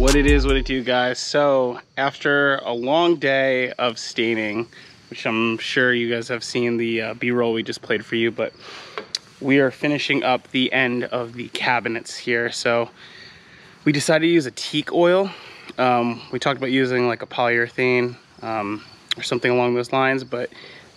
What it is, what it do, guys. So after a long day of staining, which I'm sure you guys have seen the B-roll we just played for you, but we are finishing up the end of the cabinets here. So we decided to use a teak oil. We talked about using like a polyurethane or something along those lines, but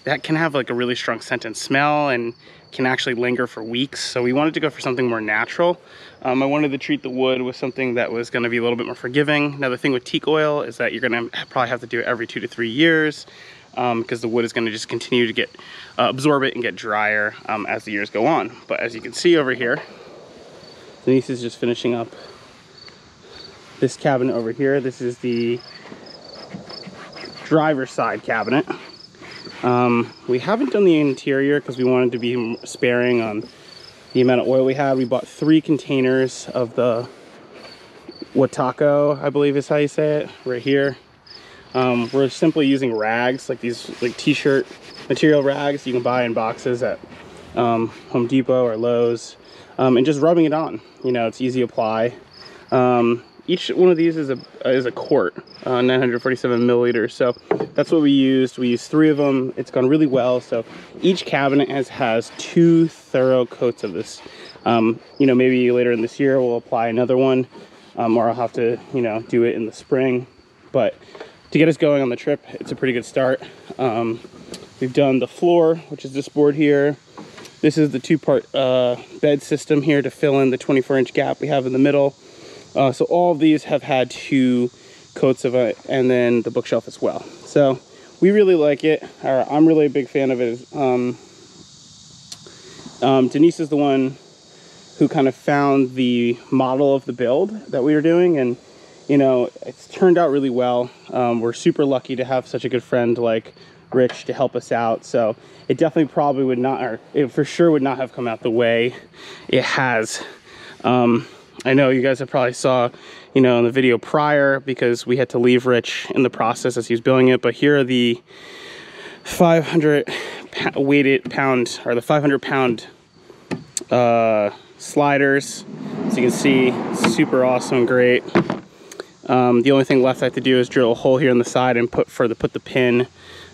that can have like a really strong scent and smell and can actually linger for weeks. So we wanted to go for something more natural. I wanted to treat the wood with something that was going to be a little bit more forgiving. Now the thing with teak oil is that you're going to probably have to do it every 2 to 3 years because the wood is going to just continue to get absorb it and get drier as the years go on. But as you can see over here, Denise is just finishing up this cabinet over here. This is the driver's side cabinet. We haven't done the interior because we wanted to be sparing on the amount of oil we had. We bought 3 containers of the Watako, I believe is how you say it, right here. We're simply using rags, like these like t-shirt material rags you can buy in boxes at Home Depot or Lowe's, and just rubbing it on. You know, it's easy to apply. Each one of these is a quart, 947 milliliters. So that's what we used. We used 3 of them. It's gone really well. So each cabinet has 2 thorough coats of this. You know, maybe later in this year we'll apply another one, or I'll have to, you know, do it in the spring. But to get us going on the trip, it's a pretty good start. We've done the floor, which is this board here. This is the 2-part bed system here to fill in the 24-inch gap we have in the middle. So all of these have had 2 coats of it, and then the bookshelf as well. So we really like it. I'm really a big fan of it. Denise is the one who kind of found the model of the build that we were doing, and you know, it's turned out really well. We're super lucky to have such a good friend like Rich to help us out. So it definitely probably would not, or it for sure would not have come out the way it has. I know you guys have probably saw, you know, in the video prior, because we had to leave Rich in the process as he was building it. But here are the 500 pound sliders. As you can see, super awesome, great. The only thing left I have to do is drill a hole here on the side and put the pin,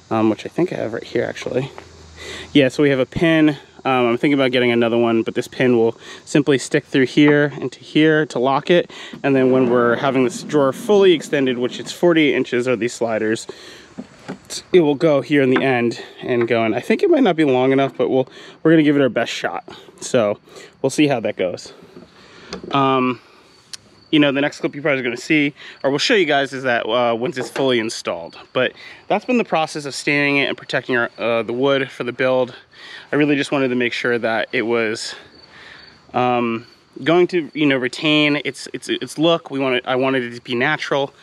which I think I have right here actually. Yeah, so we have a pin. I'm thinking about getting another one, but this pin will simply stick through here into here to lock it. And then when we're having this drawer fully extended, which it's 48 inches are these sliders, it will go here in the end and go in. I think it might not be long enough, but we're gonna give it our best shot. So we'll see how that goes. You know, the next clip you probably are going to see, or we'll show you guys, is that once it's fully installed. But that's been the process of staining it and protecting the wood for the build. I really just wanted to make sure that it was going to, you know, retain its look. I wanted it to be natural,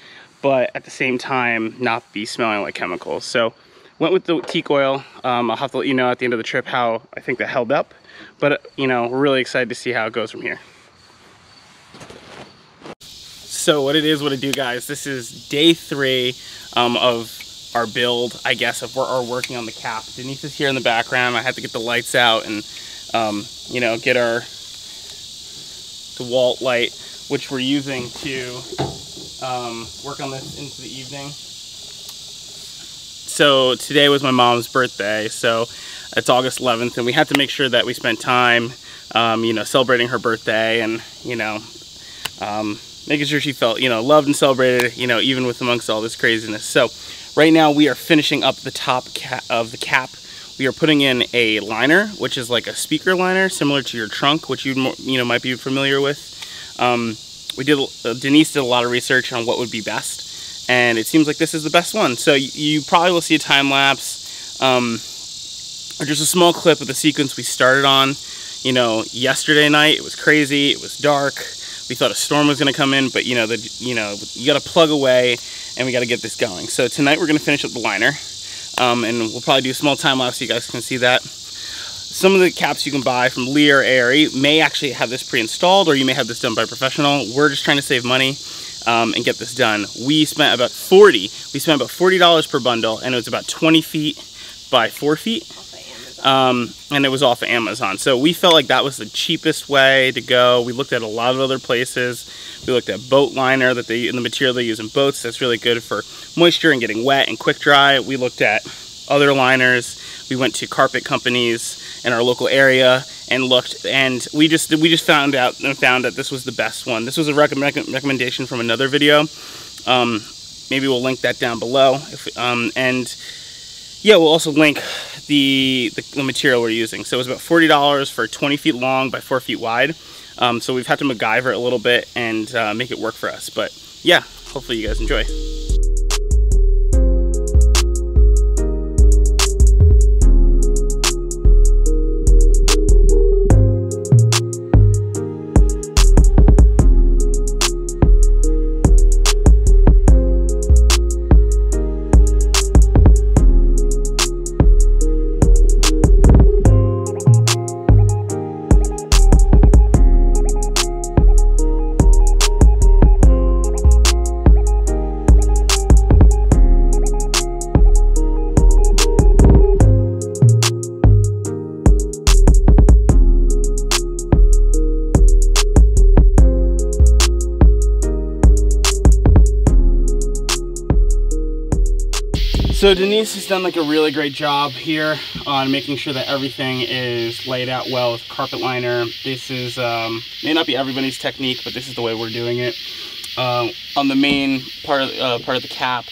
but at the same time not be smelling like chemicals. So went with the teak oil. I'll have to let you know at the end of the trip how I think that held up. But you know, we're really excited to see how it goes from here. So what it is, what it do, guys, this is day 3 of our build, I guess, of our working on the cap. Denise is here in the background. I had to get the lights out and you know, get our DeWalt light, which we're using to work on this into the evening. So today was my mom's birthday, so it's August 11th, and we had to make sure that we spent time, you know, celebrating her birthday, and you know, making sure she felt, you know, loved and celebrated, you know, even with amongst all this craziness. So right now we are finishing up the top of the cap. We are putting in a liner, which is like a speaker liner, similar to your trunk, which you know might be familiar with. Denise did a lot of research on what would be best, and it seems like this is the best one. So you probably will see a time lapse, or just a small clip of the sequence we started on. You know, yesterday night it was crazy. It was dark. We thought a storm was going to come in, but you know, you got to plug away, and we got to get this going. So tonight we're going to finish up the liner. And we'll probably do a small time lapse so you guys can see that. Some of the caps you can buy from Lee or Aerie may actually have this pre-installed, or you may have this done by a professional. We're just trying to save money and get this done. We spent about $40 per bundle, and it was about 20 feet by 4 feet. And it was off of Amazon. So we felt like that was the cheapest way to go. We looked at a lot of other places. We looked at boat liner, that the material they use in boats, that's really good for moisture and getting wet and quick dry. We looked at other liners. We went to carpet companies in our local area and looked, and we just found that this was the best one. This was a recommendation from another video. Maybe we'll link that down below. And yeah, we'll also link the material we're using. So it was about $40 for 20 feet long by 4 feet wide. So we've had to MacGyver it a little bit and make it work for us. But yeah, hopefully you guys enjoy. So Denise has done like a really great job here on making sure that everything is laid out well with carpet liner. This is, may not be everybody's technique, but this is the way we're doing it. On the main part of the cap,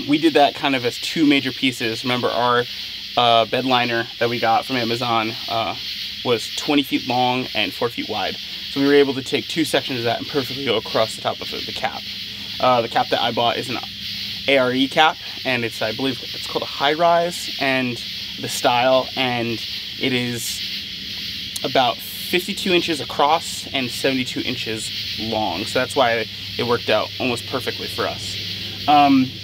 we did that kind of as two major pieces. Remember, our bed liner that we got from Amazon was 20 feet long and 4 feet wide. So we were able to take two sections of that and perfectly go across the top of the cap. The cap that I bought is an Aerie cap, and it's, I believe it's called a high rise, and the style, and it is about 52 inches across and 72 inches long. So that's why it worked out almost perfectly for us.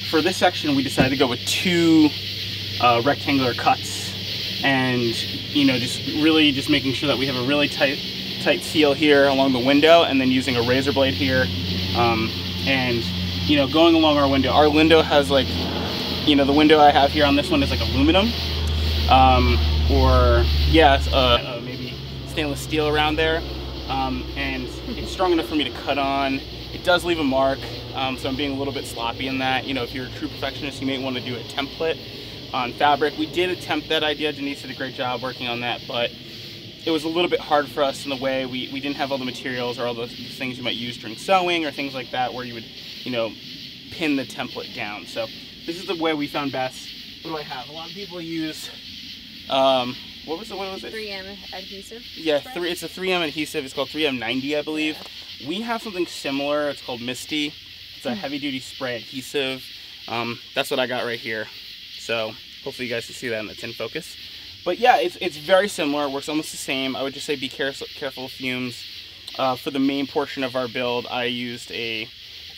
For this section, we decided to go with two rectangular cuts, and you know, just making sure that we have a really tight seal here along the window, and then using a razor blade here, and you know, going along our window has like, you know, the window I have here on this one is like aluminum, or yeah, maybe stainless steel around there, and it's strong enough for me to cut on. It does leave a mark, so I'm being a little bit sloppy in that. You know, if you're a true perfectionist, you may want to do a template on fabric. We did attempt that idea. Denise did a great job working on that, but it was a little bit hard for us in the way we didn't have all the materials or all those things you might use during sewing or things like that, where you would, you know, pin the template down. So this is the way we found best. What do I have? A lot of people use, what was it? 3M adhesive? Yeah, it's a 3M adhesive. It's called 3M 90, I believe. Yeah. We have something similar. It's called Misty. It's a heavy duty spray adhesive. That's what I got right here. So hopefully you guys can see that, and it's in focus. But yeah, it's very similar. It works almost the same. I would just say be careful of fumes. For the main portion of our build, I used a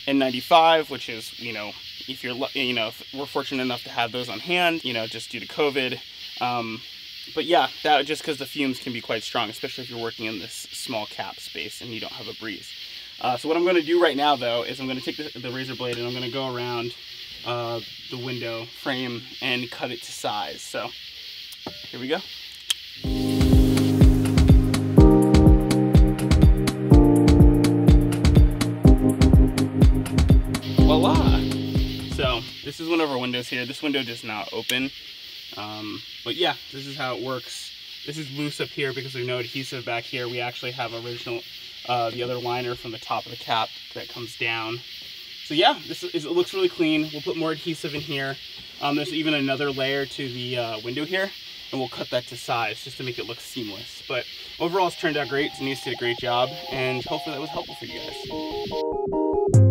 N95, which is, you know, if you're, you know, if we're fortunate enough to have those on hand, you know, just due to COVID. But yeah, that just because the fumes can be quite strong, especially if you're working in this small cap space and you don't have a breeze. So what I'm going to do right now, though, is I'm going to take the razor blade and I'm going to go around the window frame and cut it to size. So here we go. Voila! So this is one of our windows here. This window does not open, but yeah, this is how it works. This is loose up here because there's no adhesive back here. We actually have original, the other liner from the top of the cap that comes down. So yeah, it looks really clean. We'll put more adhesive in here. There's even another layer to the window here, and we'll cut that to size just to make it look seamless. But overall, it's turned out great. Denise did a great job, and hopefully that was helpful for you guys.